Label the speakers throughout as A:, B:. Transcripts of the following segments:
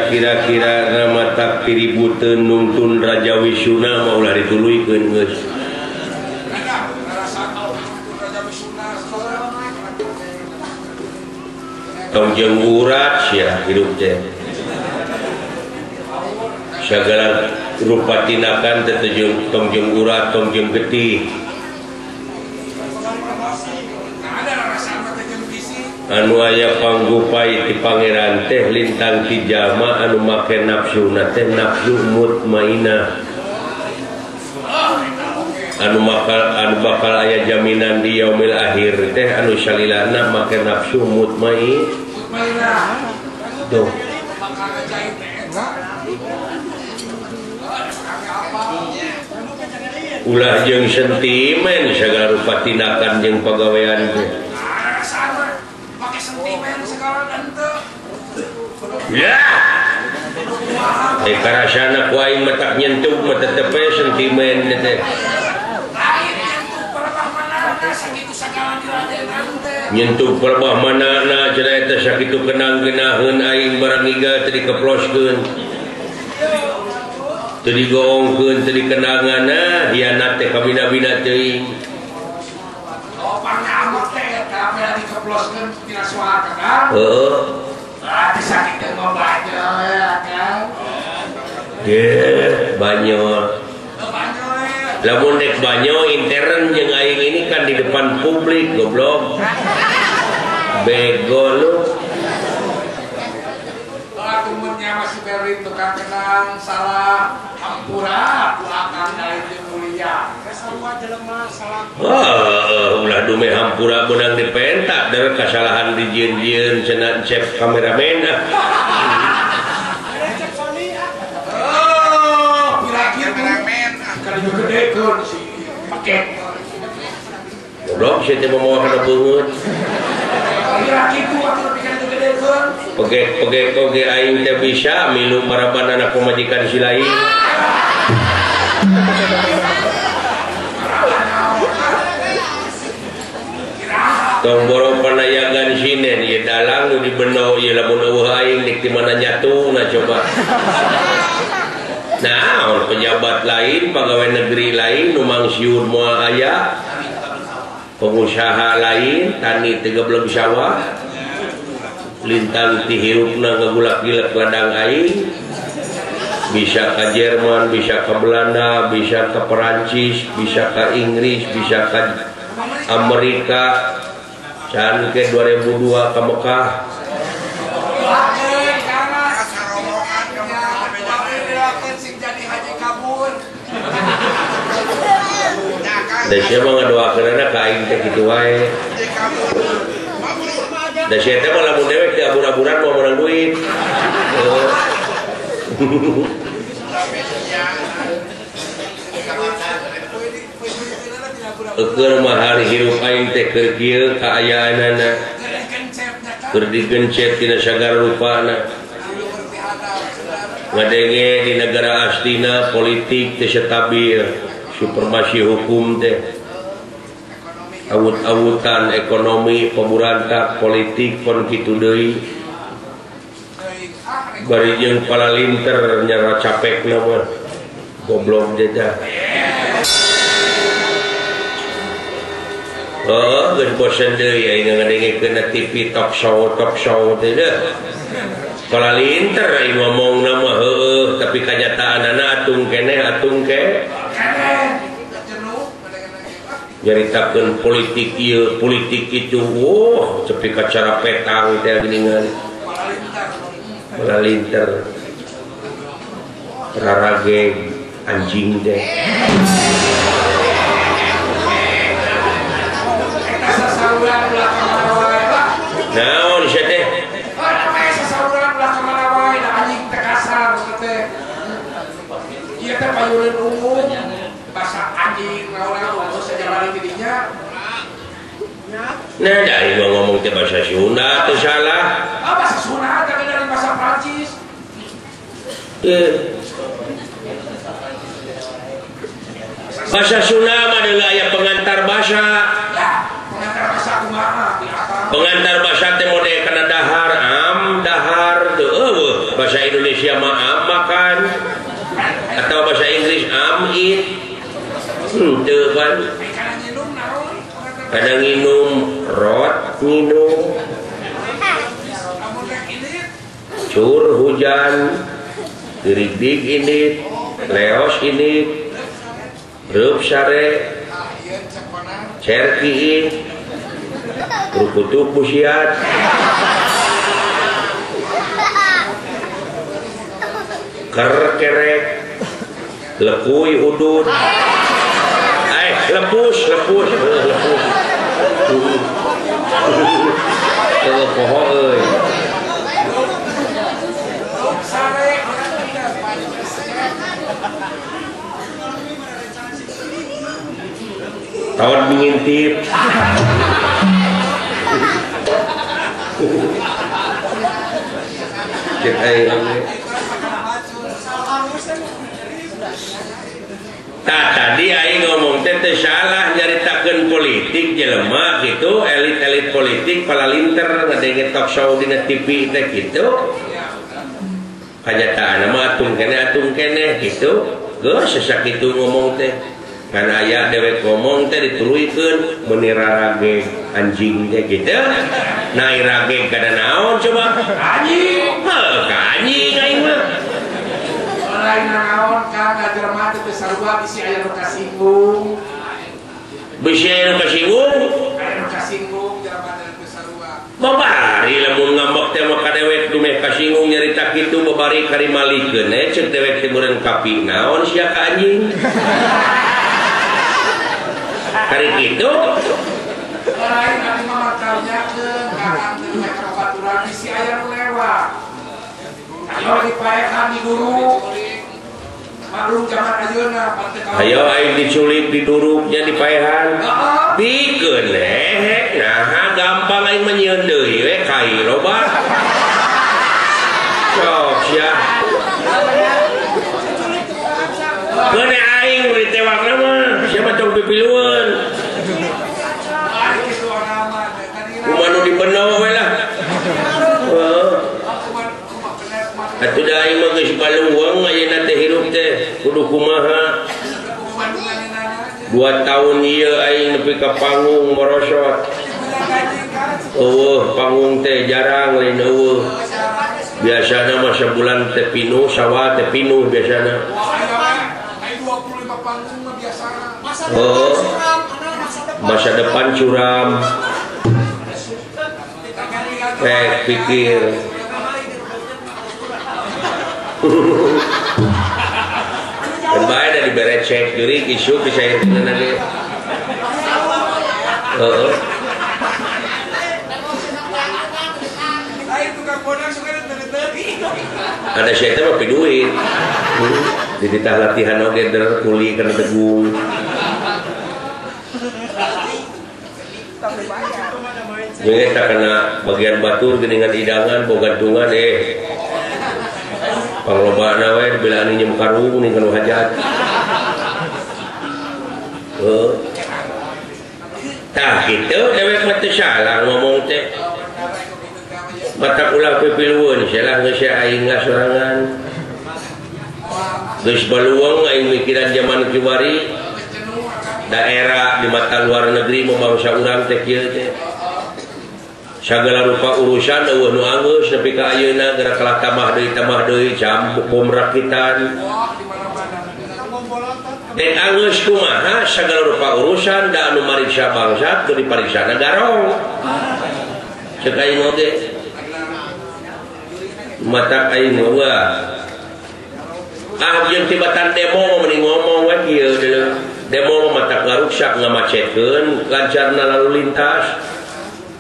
A: Kira-kira nama tak piributeun nongton Raja Wisuna mau ulah dituluykeun geus. Tongjeung urat sia hidup teh. Sagala rupa tindakan teh tongjeung urat, tongjeung getih. Anu aya panggupai ti pangeran teh lintang ti jalma anu make nafsuna teh nafsu mutmainah. Anu bakal aya jaminan di yaumil akhir teh anu salilana make nafsu mutmainah. Tuh. Ulah jeung sentimen sagala rupa tindakan jeung pagawean teh. Ya. Karasana ku aing mata nyentuh mata tepe sentimen teh. Nyentuh perbah manana cenah eta sakitu kenang geunaheun aing barang iga teu dikeploskeun. Teu digoongkeun teu dikenanganna hianat teh kabina-bina teuing. Oh pangamot teh tapi dikeploskeun tina suaka kan? Heeh. Disakitkan mau banyak ya kan? Banyak. Lamun dek banyak intern yang aing ini kan di depan publik goblok. Bego lu. Temennya masih beri tukang kenang salah hampura akan aing mulia. Kesalua jelema salah. Ulah dume hampura benang dipentak dari kesalahan di jieun-jieun cenah cek kameramen. Cek Sony. Kira-kira kameramen akan gedekeun si paket. Goblok saya teh mau kana beungeut. Kira-kira atuh pikeun gedekeun. Pege aing teh bisa milu maraban anak pemajikan si lain. Tong boro panayagan sinen ieu dalang nu dibeno ieu lamun eueuh aing dik di mana nyatuna coba. Nah, pejabat lain, pegawai negeri lain nu mangsiur moal aya. Pengusaha lain, tani teu gebleg sawah. Lintang ti hirupna ngagulak-gilak ladang aing. Bisa ke Jerman, bisa ke Belanda, bisa ke Perancis, bisa ke Inggris, bisa ke Amerika. Can ke 2002 ke Mekah. Da sia mah ngadoakeunna ka aing teh kitu wae. Da sia teh mah lamun dewek teh abur-aburan mau menang duit. Keur mahar hirup aing teh keur kieu kaayaanana. Keur digencet tina sagala rupana. Ngadenge di negara astina politik teu stabil, supremasi hukum teh. Awut-awutan ekonomi pemberontak politik pun kitu deui. Bari jeung palalinter nyara capekna mah goblok jeda. Geus bosen deui aing ngadengekeun TV talk show teh deh. Palalinter aing ngomongna mah heueuh tapi kanyataanna atung keneh atung ke. Nyaritakeun politik ieu politik itu cepi ka cara petang teh geuningan. Palalinter rarage anjing teh. Naon sia teh? Namanya sasaluran ulah ka mana wae da anjing teh kasar teh. Ieu teh payureun umum bahasa anjing naon sejarah didinya. Nah, da ieu ngomong teh bahasa Sunda teh salah. Bahasa Sunda teh dari bahasa Prancis. Bahasa Sunda mah deui aya pengantar bahasa. Pengantar bahasa kumaha? Pengantar bahasa teh mode kana dahar, dahar
B: sur hujan diridik ini leos ini reup sare cerki rukutuk pusiat kerek lekui udut lepus poho euy tahun mengintip cek aing tadi aing ngomong teh salah nyaritakeun politik jelema gitu elit-elit politik pala linter ngadenge talk show dina TV teh gitu kanyataan mah atung kene gitu geus sasakitu ngomong teh kan aya dewek ngomong teh dituluykeun menira rage anjing teh gitu nah rage kada naon coba anjing ka anjing aing mah lain naon ka ngajar mah teh sarua bisi aya nu kasinggung bisi aya nu kasinggung jelema teh sarua babari lamun ngambek teh mah ka dewek dumeh kasinggung nyarita kitu babari karimalikeun ceuk dewek teh meureun kapi naon sia ka anjing kari kitu lain anu mah makarnyakeun ka anteu ka baturan bisi aya nu lewat ayo dipaekan di guru maklum zaman ayeuna ayo aing diculik diduruknya dipaehan pikeun nah gampang aing menyieun deui we kai loba sok sia keune aing beri tewakna mah sia mah tong pipilueun kumanu dibeuneuh we lah atuh da aing mah geus baluang ayeuna teh hirup teh kudu kumaha 2 tahun ieu aing nepi ka panggung merosot eueuh panggung teh jarang lain eueuh biasana mah sabulan teh pinuh sawa teh pinuh biasana aing 25 panggung mah biasana masa depan curam pikir dan baik dari bere cek juri isu bisa itu nanti ada syaitan mah duit di ditah latihan oge der kuli kana tegung jadi tak kena bagian batur geningan hidangan bogantungan panglobana we dibelaan nyeum karung ning kana hajat tah kitu dewek mah teu salah ngomong teh matak ulah pipilueun salah geus aing ngasorangan geus baluang aing mikiran zaman kiwari daerah di mata luar negeri membangsa urang teh kieu teh sagala rupa urusan eueuh nu anggeus nepi ka ayeuna geura kalah tambah deui jam bom rakitan dan anggeus kumaha sagala rupa urusan da anu mariksa bangsat teu dipariksa garong ceuk aing oge matak aing mah jeung tibatan demo mending ngomong we kieu demo matak ngaruksak ngamacetkeun lancarna lalu lintas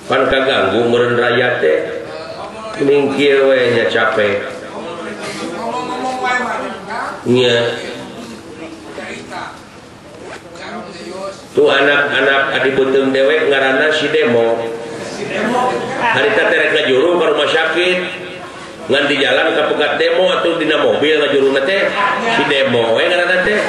B: pan kaganggu meureun rakyat teh mending kieu we nya capek nya tuh anak-anak adibeuteung dewek ngaranna si demo harita terek ngajuru ka rumah sakit ngan di jalan ka pegat demo atuh dina mobil ngajuruna teh si demo we ngaranna teh